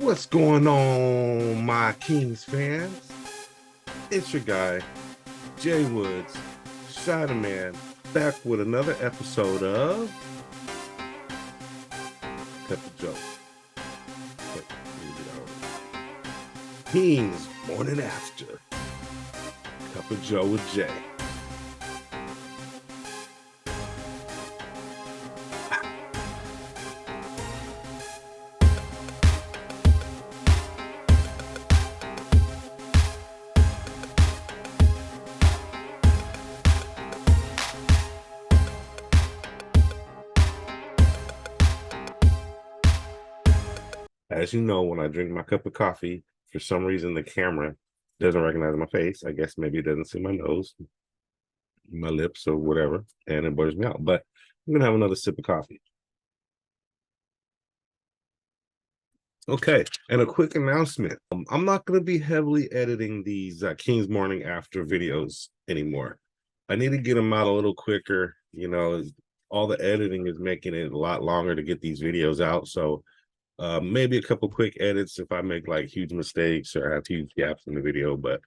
What's going on, my Kings fans? It's your guy, Jay Woods, Shadow Man, back with another episode of Cut the Joke. Kings Morning After. Cup of Joe with Jay. As you know, when I drink my cup of coffee, for some reason the camera doesn't recognize my face. I guess maybe it doesn't see my nose, my lips, or whatever, and it blurs me out. But I'm gonna have another sip of coffee. Okay, and a quick announcement. I'm not going to be heavily editing these King's Morning After videos anymore. I need to get them out a little quicker. You know, all the editing is making it a lot longer to get these videos out. So maybe a couple quick edits if I make like huge mistakes or have huge gaps in the video. But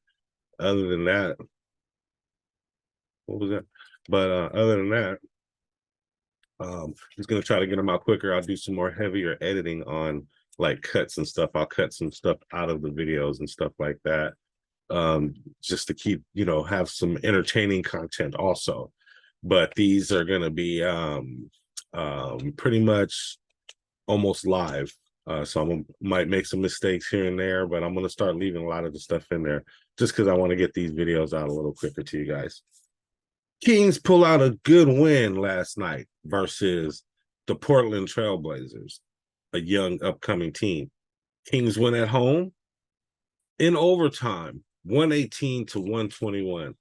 other than that, what was that? But other than that, just going to try to get them out quicker. I'll do some more heavier editing on like cuts and stuff. I'll cut some stuff out of the videos and stuff like that, just to keep, you know, have some entertaining content also. But these are going to be pretty much almost live. So I might make some mistakes here and there, but I'm going to start leaving a lot of the stuff in there just because I want to get these videos out a little quicker to you guys. Kings pull out a good win last night versus the Portland Trailblazers, a young upcoming team. Kings win at home in overtime, 118 to 121.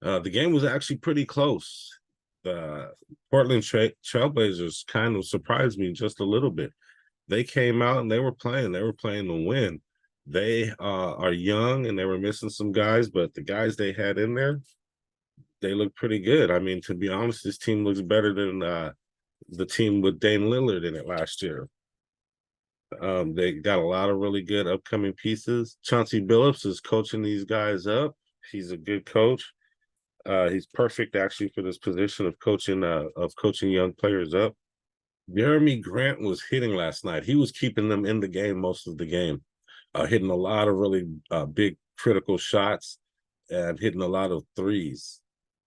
The game was actually pretty close. The Portland Trailblazers kind of surprised me just a little bit. They came out and they were playing to win. They are young and they were missing some guys, but the guys they had in there, they look pretty good. I mean, to be honest, this team looks better than the team with Dame Lillard in it last year. They got a lot of really good upcoming pieces. Chauncey Billups is coaching these guys up. He's a good coach. He's perfect actually for this position of coaching young players up. Jeremy Grant was hitting last night. He was keeping them in the game most of the game, hitting a lot of really big critical shots and hitting a lot of threes.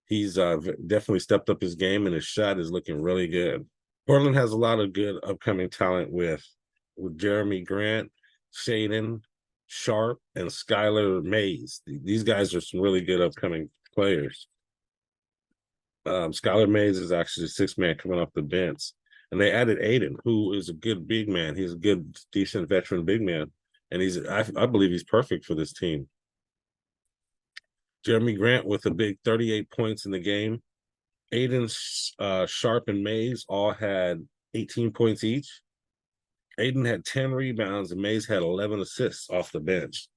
He's definitely stepped up his game, and his shot is looking really good. Portland has a lot of good upcoming talent with Jeremy Grant, Shaden Sharp, and Skylar Mays. These guys are some really good upcoming players. Skylar Mays is actually the sixth man coming off the bench. And they added Aiden, who is a good big man. He's a good, decent veteran big man. And I believe he's perfect for this team. Jeremy Grant with a big 38 points in the game. Aiden, Sharp, and Mays all had 18 points each. Aiden had 10 rebounds and Mays had 11 assists off the bench.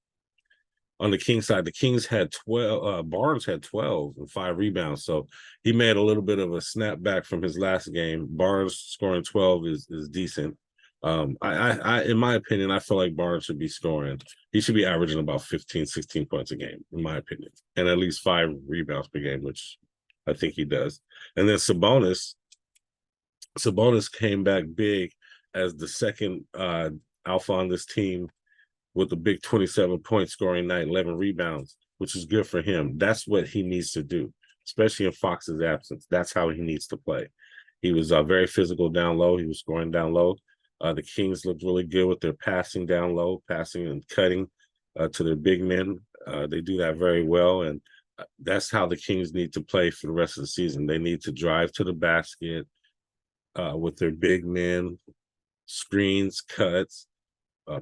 On the Kings side, the Kings had 12. Barnes had 12 and 5 rebounds. So he made a little bit of a snapback from his last game. Barnes scoring 12 is decent. I in my opinion, I feel like Barnes should be scoring. He should be averaging about 15, 16 points a game, in my opinion, and at least 5 rebounds per game, which I think he does. And then Sabonis came back big as the second alpha on this team with a big 27-point scoring night, 11 rebounds, which is good for him. That's what he needs to do, especially in Fox's absence. That's how he needs to play. He was very physical down low. He was scoring down low. The Kings looked really good with their passing down low, passing and cutting to their big men. They do that very well, and that's how the Kings need to play for the rest of the season. They need to drive to the basket with their big men, screens, cuts,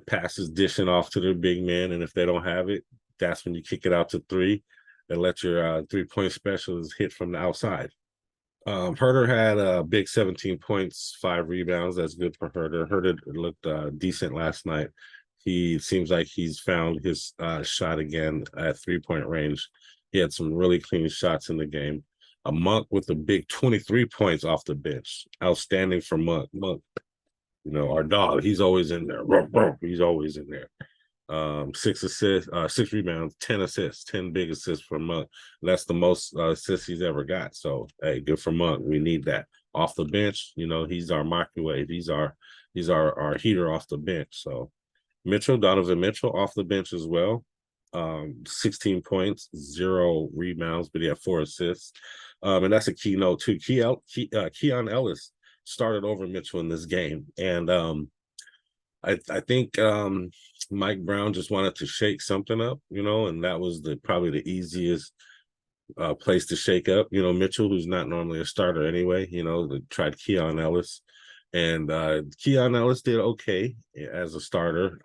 passes dishing off to their big men, and if they don't have it, that's when you kick it out to three and let your three-point specialists hit from the outside. Herter had a big 17 points, 5 rebounds. That's good for Herter. Herter looked decent last night. He seems like he's found his shot again at three-point range. He had some really clean shots in the game. A Monk with a big 23 points off the bench. Outstanding for Monk. Monk You know, our dog, he's always in there. He's always in there. 6 assists, 6 rebounds, 10 assists, 10 big assists for Monk. That's the most assists he's ever got. So hey, good for Monk. We need that. Off the bench, you know, he's our microwave. He's our heater off the bench. So Donovan Mitchell off the bench as well. 16 points, 0 rebounds, but he had 4 assists. And that's a keynote too. Keon Ellis started over Mitchell in this game. And I think Mike Brown just wanted to shake something up, you know, and that was probably the easiest place to shake up. You know, Mitchell, who's not normally a starter anyway, you know, they tried Keon Ellis, and Keon Ellis did okay as a starter.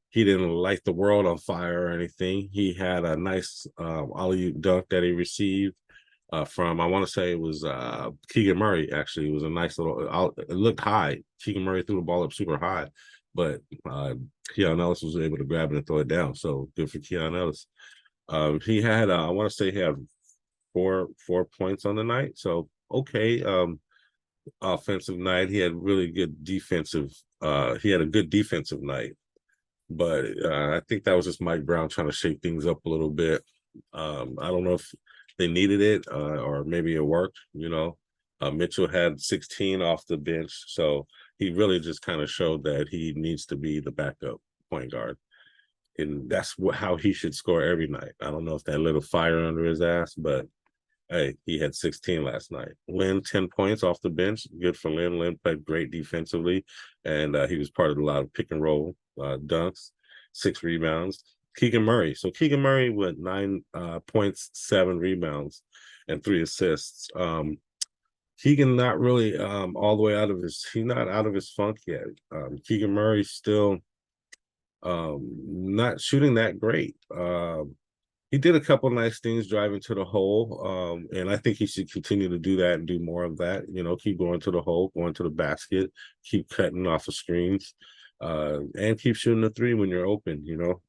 He didn't light the world on fire or anything. He had a nice alley-oop dunk that he received from, I want to say it was Keegan Murray. Actually, it was a nice little, it looked high. Keegan Murray threw the ball up super high, but Keon Ellis was able to grab it and throw it down. So good for Keon Ellis. He had, I want to say he had four points on the night. So okay, offensive night. He had really good defensive. He had a good defensive night, but I think that was just Mike Brown trying to shake things up a little bit. I don't know if they needed it or maybe it worked. You know, Mitchell had 16 off the bench, so he really just kind of showed that he needs to be the backup point guard, and that's how he should score every night. I don't know if that lit a fire under his ass, but hey, he had 16 last night. Lynn, 10 points off the bench. Good for Lynn. Lynn played great defensively, and he was part of a lot of pick and roll dunks, 6 rebounds. Keegan Murray. So Keegan Murray went 9 points, 7 rebounds, and 3 assists. Keegan not really all the way out of he's not out of his funk yet. Keegan Murray still not shooting that great. He did a couple nice things driving to the hole, and I think he should continue to do that and do more of that. You know, keep going to the hole, going to the basket, keep cutting off of screens, and keep shooting the 3 when you're open. You know,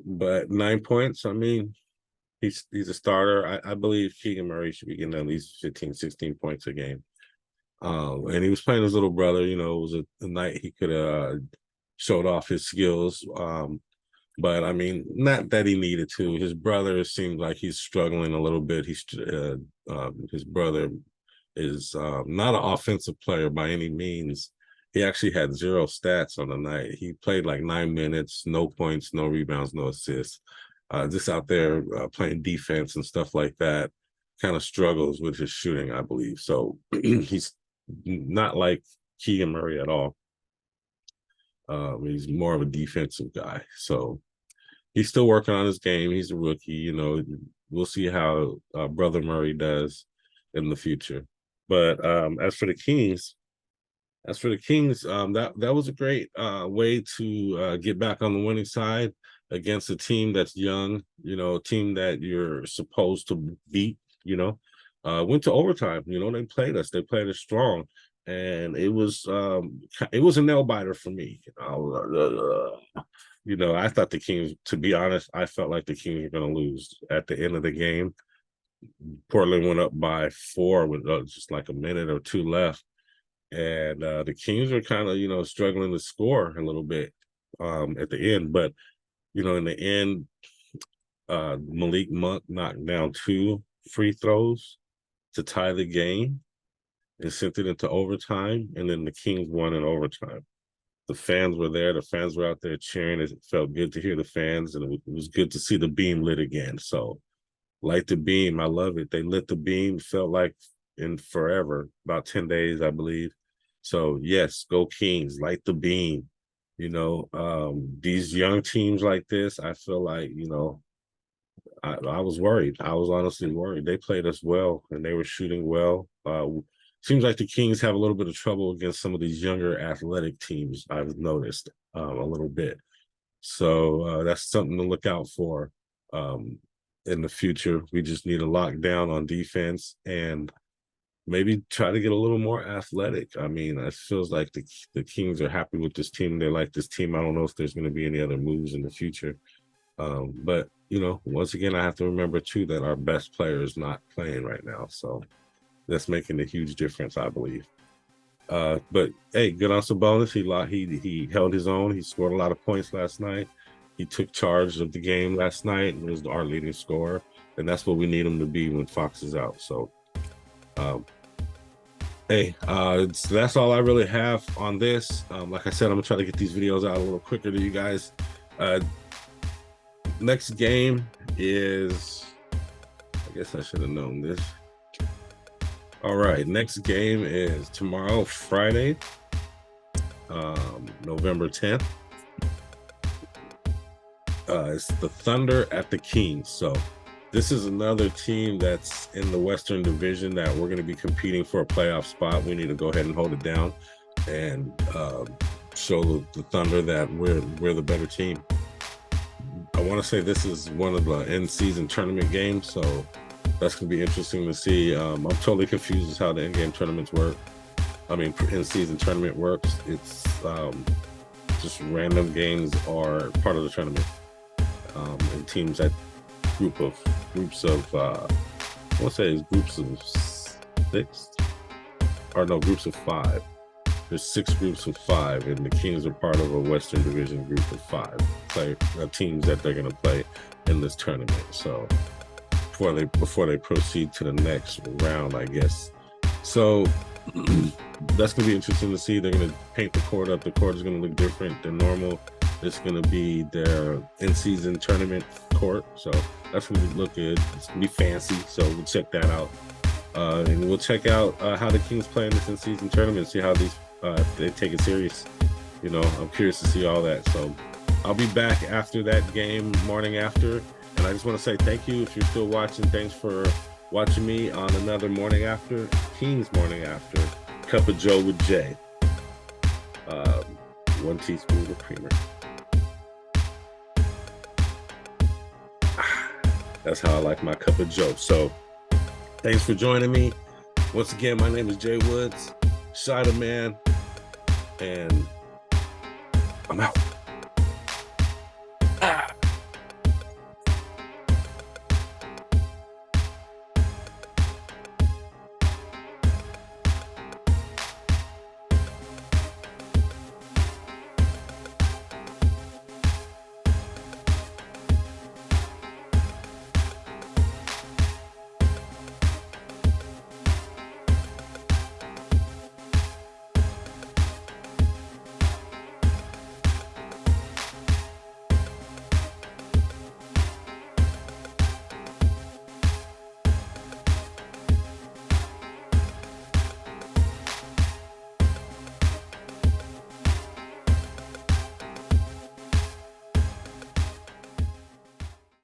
but 9 points. I mean, he's a starter. I believe Keegan Murray should be getting at least 15, 16 points a game. And he was playing his little brother. You know, it was a night he could have showed off his skills. But I mean, not that he needed to. His brother seems like he's struggling a little bit. His brother is not an offensive player by any means. He actually had 0 stats on the night. He played like 9 minutes, no points, no rebounds, no assists. Just out there playing defense and stuff like that. Kind of struggles with his shooting, I believe. So he's not like Keegan Murray at all. He's more of a defensive guy. So he's still working on his game. He's a rookie. You know, we'll see how Brother Murray does in the future. But as for the Kings, that was a great way to get back on the winning side against a team that's young, you know, a team that you're supposed to beat, you know. Went to overtime, you know, they played us strong, and it was a nail biter for me. You know, I thought the Kings, to be honest, I felt like the Kings were going to lose at the end of the game. Portland went up by 4 with just like a minute or 2 left. And the Kings were kind of, you know, struggling to score a little bit at the end. But, you know, in the end, Malik Monk knocked down 2 free throws to tie the game and sent it into overtime. And then the Kings won in overtime. The fans were there. The fans were out there cheering. It felt good to hear the fans, and it was good to see the beam lit again. So, light the beam. I love it. They lit the beam. Felt like in forever, about 10 days, I believe. So, yes, go Kings. Light the beam. You know, these young teams like this, I feel like, you know, I was worried. I was honestly worried. They played us well, and they were shooting well. Seems like the Kings have a little bit of trouble against some of these younger athletic teams, I've noticed a little bit. So that's something to look out for in the future. We just need to lock down on defense and maybe try to get a little more athletic. I mean, it feels like the Kings are happy with this team. They like this team. I don't know if there's going to be any other moves in the future. But, you know, once again, I have to remember, too, that our best player is not playing right now. So that's making a huge difference, I believe. But hey, good on Sabonis. He held his own. He scored a lot of points last night. He took charge of the game last night and was our leading scorer. And that's what we need him to be when Fox is out. So hey, so that's all I really have on this. Like I said, I'm gonna try to get these videos out a little quicker to you guys. Next game is, I guess I should have known this. All right, next game is tomorrow, Friday, November 10th. It's the Thunder at the Kings. So this is another team that's in the Western Division that we're going to be competing for a playoff spot. We need to go ahead and hold it down and show the Thunder that we're the better team. I want to say this is one of the in-season tournament games, so that's going to be interesting to see. I'm totally confused as how the in-game tournaments work. I mean, in-season tournament works. It's just random games are part of the tournament. And teams that groups of I want to say it's groups of 6, or no, groups of 5. There's 6 groups of 5, and the Kings are part of a Western Division group of 5 teams that they're going to play in this tournament. So before they proceed to the next round, I guess. So that's going to be interesting to see. They're going to paint the court up. The court is going to look different than normal. It's going to be their in-season tournament court, so that's going to look good. It's going to be fancy, so we'll check that out. And we'll check out how the Kings play in this in-season tournament, see how these they take it serious. You know, I'm curious to see all that. So I'll be back after that game, morning after. And I just want to say thank you if you're still watching. Thanks for watching me on another morning after, Kings morning after, Cup of Joe with Jay. 1 teaspoon of creamer. That's how I like my cup of Joe. So thanks for joining me. Once again, my name is Jay Woods, Shider Man, and I'm out.